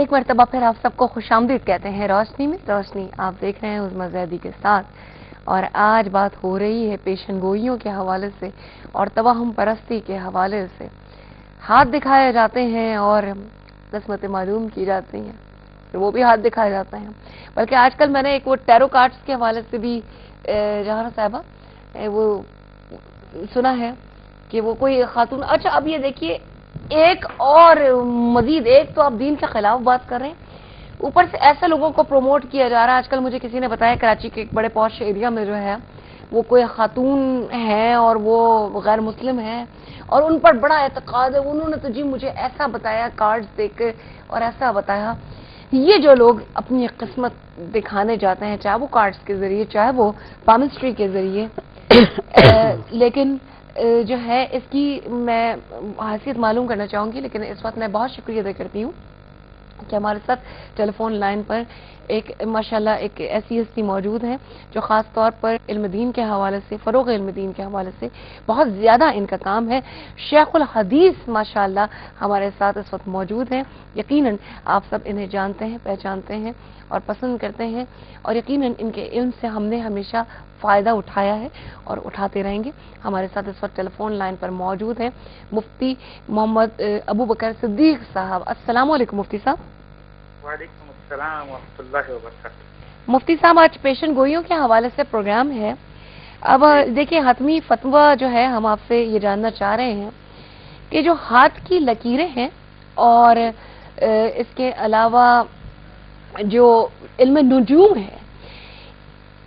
ایک مرتبہ پھر آپ سب کو خوش آمدید کہتے ہیں روشنی میں. روشنی آپ دیکھ رہے ہیں عظمیٰ زیدی کے ساتھ, اور آج بات ہو رہی ہے پیشن گوئیوں کے حوالے سے اور توہم پرستی کے حوالے سے. ہاتھ دکھائے جاتے ہیں اور قسمتیں معلوم کی جاتی ہیں, وہ بھی ہاتھ دکھائے جاتے ہیں. بلکہ آج کل میں نے ایک وہ ٹیرو کارڈز کے حوالے سے بھی جہاں صاحبہ وہ سنا ہے کہ وہ کوئی خاتون. اچھا اب یہ دیکھیے ایک اور مزید, ایک تو آپ دین کے خلاف بات کر رہے ہیں, اوپر سے ایسے لوگوں کو پروموٹ کیا جا رہا ہے. آج کل مجھے کسی نے بتایا کراچی کے ایک بڑے پوش ایریا میں جو ہے وہ کوئی خاتون ہیں اور وہ غیر مسلم ہیں اور ان پر بڑا اعتقاد ہے. انہوں نے تو جی مجھے ایسا بتایا کارڈز دیکھ کے اور ایسا بتایا. یہ جو لوگ اپنی قسمت دکھانے جاتے ہیں چاہے وہ کارڈز کے ذریعے چاہے وہ پامسٹری کے ذریعے, لیکن جو ہے اس کی میں حیثیت معلوم کرنا چاہوں گی. لیکن اس وقت میں بہت شکریہ ادا کرتی ہوں کہ ہمارے ساتھ ٹیلی فون لائن پر ایک ماشاءاللہ ایک ایسی ہستی موجود ہیں جو خاص طور پر علم دین کے حوالے سے, فروغ علم دین کے حوالے سے بہت زیادہ ان کا کام ہے. شیخ الحدیث ماشاءاللہ ہمارے ساتھ اس وقت موجود ہیں. یقیناً آپ سب انہیں جانتے ہیں, پہچانتے ہیں اور پسند کرتے ہیں, اور یقیناً ان کے علم سے ہم نے ہمیشہ فائدہ اٹھایا ہے اور اٹھاتے رہیں گے. ہمارے ساتھ اس وقت ٹیلی فون لائن پر موجود ہیں مفتی محمد ابو بکر صدیق صاحب. السلام علیکم مفتی صاحب. وعلیکم السلام ورحمۃ اللہ وبرکاتہ. مفتی صاحب آج پیشن گوئیوں کے حوالے سے پروگرام ہے. اب دیکھیں حتمی فتویٰ جو ہے ہم آپ سے یہ جاننا چاہ رہے ہیں کہ جو ہاتھ کی لکیریں ہیں اور اس کے علاوہ جو علم نجوم ہے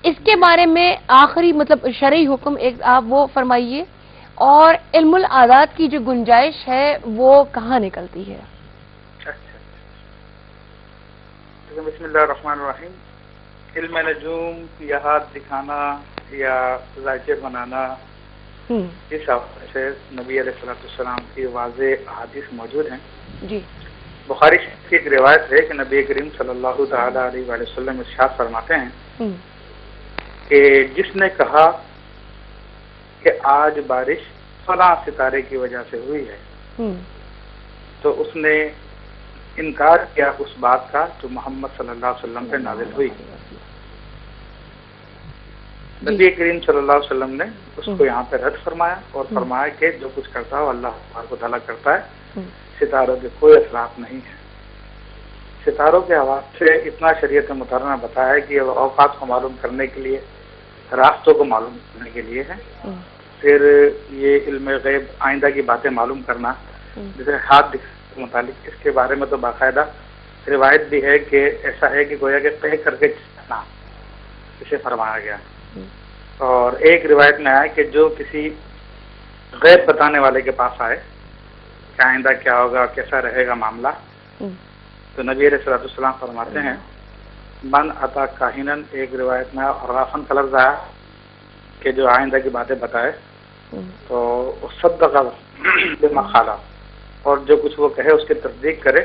اس کے بارے میں آخری مطلب شرعی حکم ایک آپ وہ فرمائیے, اور علم العادات کی جو گنجائش ہے وہ کہاں نکلتی ہے؟ بسم اللہ الرحمن الرحیم. علم نجوم یا ہاتھ دکھانا یا ذائقے بنانا, اس حوالے سے نبی علیہ الصلوۃ والسلام کی واضح احادیث موجود ہیں. جی. بخاری شریف کی ایک روایت ہے کہ نبی کریم صلی اللہ تعالی علیہ وآلہ وسلم ارشاد فرماتے ہیں کہ جس نے کہا کہ آج بارش فلاں ستارے کی وجہ سے ہوئی ہے تو اس نے انکار کیا اس بات کا جو محمد صلی اللہ علیہ وسلم پہ نازل ہوئی. نبی کریم صلی اللہ علیہ وسلم نے اس کو یہاں پہ رد فرمایا اور فرمایا کہ جو کچھ کرتا ہو اللہ تبارک و تعالیٰ کرتا ہے, ستاروں کے کوئی اثرات نہیں ہے. ستاروں کے حوالے سے اتنا شریعت مطالعہ نے بتایا ہے کہ اوقات کو معلوم کرنے کے لیے, راستوں کو معلوم کرنے کے لیے ہے. پھر یہ علم غیب آئندہ کی باتیں معلوم کرنا, جیسے ہاتھ کے متعلق, اس کے بارے میں تو باقاعدہ روایت بھی ہے کہ ایسا ہے کہ گویا کہ طے کر کے چلنا اسے فرمایا گیا. اور ایک روایت میں آیا کہ جو کسی غیب بتانے والے کے پاس آئے کہ آئندہ کیا ہوگا, کیسا رہے گا معاملہ, تو نبی علیہ الصلوۃ والسلام فرماتے ہیں من عطا کاہنن, ایک روایت میں رافن کا لفظ آیا کہ جو آئندہ کی باتیں بتائے تو صدق بما قال, اور جو کچھ وہ کہے اس کی تصدیق کرے,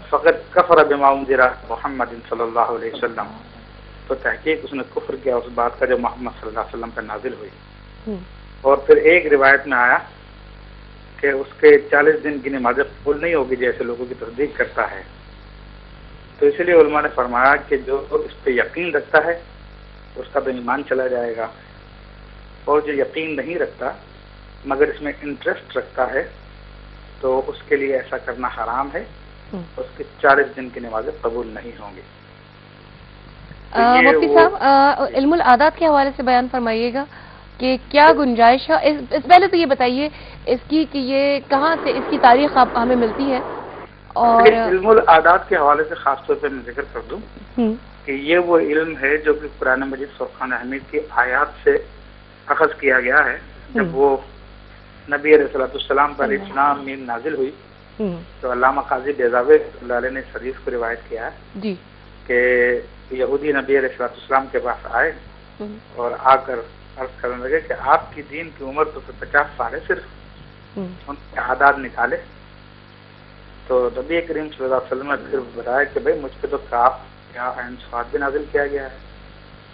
فقط کفر بما انذر محمد صلی اللہ علیہ وسلم, تو تحقیق اس نے کفر کیا اس بات کا جو محمد صلی اللہ علیہ وسلم پہ نازل ہوئی. اور پھر ایک روایت میں آیا کہ اس کے 40 دن کی نمازیں قبول نہیں ہوگی جیسے لوگوں کی تصدیق کرتا ہے. تو اس لیے علماء نے فرمایا کہ جو اس پہ یقین رکھتا ہے اس کا تو ایمان چلا جائے گا, اور جو یقین نہیں رکھتا مگر اس میں انٹرسٹ رکھتا ہے تو اس کے لیے ایسا کرنا حرام ہے, اس کے 40 دن کی نمازیں قبول نہیں ہوں گی. مفتی صاحب علم العادات کے حوالے سے بیان فرمائیے گا کہ کیا گنجائش ہے. اس پہلے تو یہ بتائیے اس کی کہ یہ کہاں سے اس کی تاریخ ہمیں ملتی ہے. اور علم العادات کے حوالے سے خاص طور پہ میں ذکر کر دوں کہ یہ وہ علم ہے جو کہ قرآن مجید فرقان حمید کی آیات سے اخذ کیا گیا ہے. جب وہ نبی علیہ الصلوۃ والسلام پر اسلام میم نازل ہوئی تو علامہ قاضی بیضاوی اللہ علیہ نے شریف کو روایت کیا ہے جی کہ یہودی نبی علیہ الصلوۃ والسلام کے پاس آئے اور آ کر عرض کرنے لگے کہ آپ کی دین کی عمر تو 50 سال ہے صرف, ان کے اعداد نکالے. تو نبی کریم صلی اللہ علیہ وسلم نے پھر بتایا کہ بھائی مجھ پہ تو کاف یا عین صاد بھی نازل کیا گیا ہے,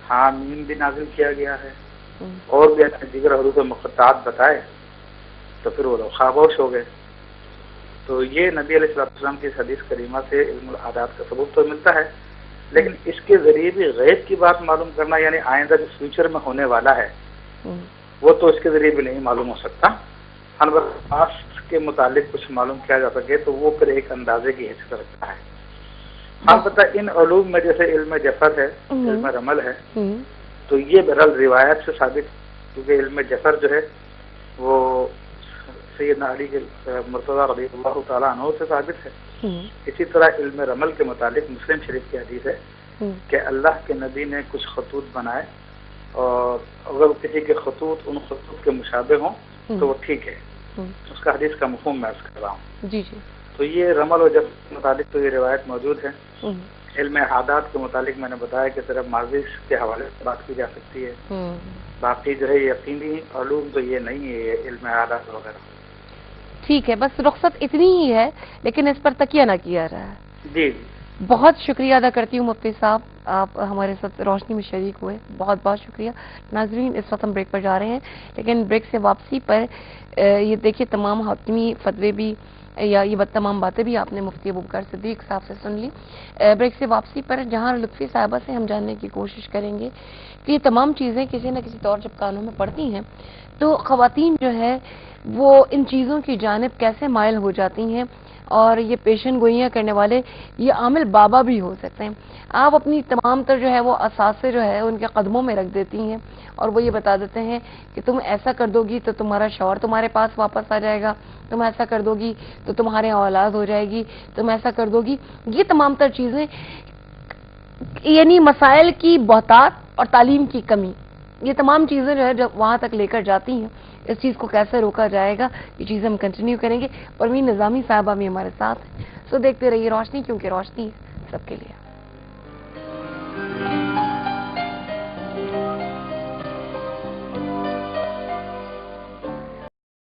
ہاں میم بھی نازل کیا گیا ہے, اور بھی دیگر حروف مقطعات بتائے. تو پھر وہ لوگ خاموش ہو گئے. تو یہ نبی علیہ السلام کی حدیث کریمہ سے علم العادات کا ثبوت تو ملتا ہے، لیکن اس کے ذریعے بھی غیب کی بات معلوم کرنا، یعنی آئندہ جو فیوچر میں ہونے والا ہے وہ تو اس کے ذریعے بھی نہیں معلوم ہو سکتا۔ البتہ پاسٹ کے متعلق کچھ معلوم کیا جا سکے تو وہ پھر ایک اندازے کی حیثیت رکھتا ہے۔ البتہ ان علوم میں جیسے علم جفر ہے، علم رمل ہے، تو یہ بہرحال روایت سے ثابت، کیونکہ علم جفر جو ہے وہ سیدنا علی کے مرتضیٰ رضی اللہ تعالیٰ عنہ سے ثابت ہے۔ اسی طرح علم رمل کے متعلق مسلم شریف کی حدیث ہے کہ اللہ کے نبی نے کچھ خطوط بنائے، اور اگر کسی کے خطوط ان خطوط کے مشابہ ہوں تو وہ ٹھیک ہے، اس کا حدیث کا مفہوم میں عرض کر رہا ہوں۔ جی جی، تو یہ رمل و جفر کے متعلق تو یہ روایت موجود ہے۔ علم عادات کے متعلق میں نے بتایا کہ صرف ماضی کے حوالے سے بات کی جا سکتی ہے، باقی جو ہے یقینی علوم تو یہ نہیں ہے، یہ علم عادات وغیرہ۔ ٹھیک ہے، بس رخصت اتنی ہی ہے لیکن اس پر تکیہ نہ کیا رہا ہے۔ جی بہت شکریہ ادا کرتی ہوں مفتی صاحب، آپ ہمارے ساتھ روشنی میں شریک ہوئے، بہت بہت شکریہ۔ ناظرین، اس وقت ہم بریک پر جا رہے ہیں، لیکن بریک سے واپسی پر یہ دیکھیے تمام حتمی فتوے بھی یا یہ تمام باتیں بھی آپ نے مفتی ابوبکر صدیق صاحب سے سن لی۔ بریک سے واپسی پر جہاں لطفی صاحبہ سے ہم جاننے کی کوشش کریں گے کہ یہ تمام چیزیں کسی نہ کسی طور جب کانوں میں پڑتی ہیں تو خواتین جو ہے وہ ان چیزوں کی جانب کیسے مائل ہو جاتی ہیں، اور یہ پیشن گوئیاں کرنے والے یہ عامل بابا بھی ہو سکتے ہیں۔ آپ اپنی تمام تر جو ہے وہ اثاثے جو ہے ان کے قدموں میں رکھ دیتی ہیں، اور وہ یہ بتا دیتے ہیں کہ تم ایسا کر دو گی تو تمہارا شوہر تمہارے پاس واپس آ جائے گا، تم ایسا کر دو گی تو تمہارے اولاد ہو جائے گی، تم ایسا کر دو گی۔ یہ تمام تر چیزیں یعنی مسائل کی بہتات اور تعلیم کی کمی، یہ تمام چیزیں جو ہے جب وہاں تک لے کر جاتی ہیں۔ اس چیز کو کیسے روکا جائے گا، یہ چیزیں ہم کنٹینیو کریں گے۔ پروین نظامی صاحبہ بھی ہمارے ساتھ ہیں، سو دیکھتے رہیے روشنی، کیونکہ روشنی سب کے لیے۔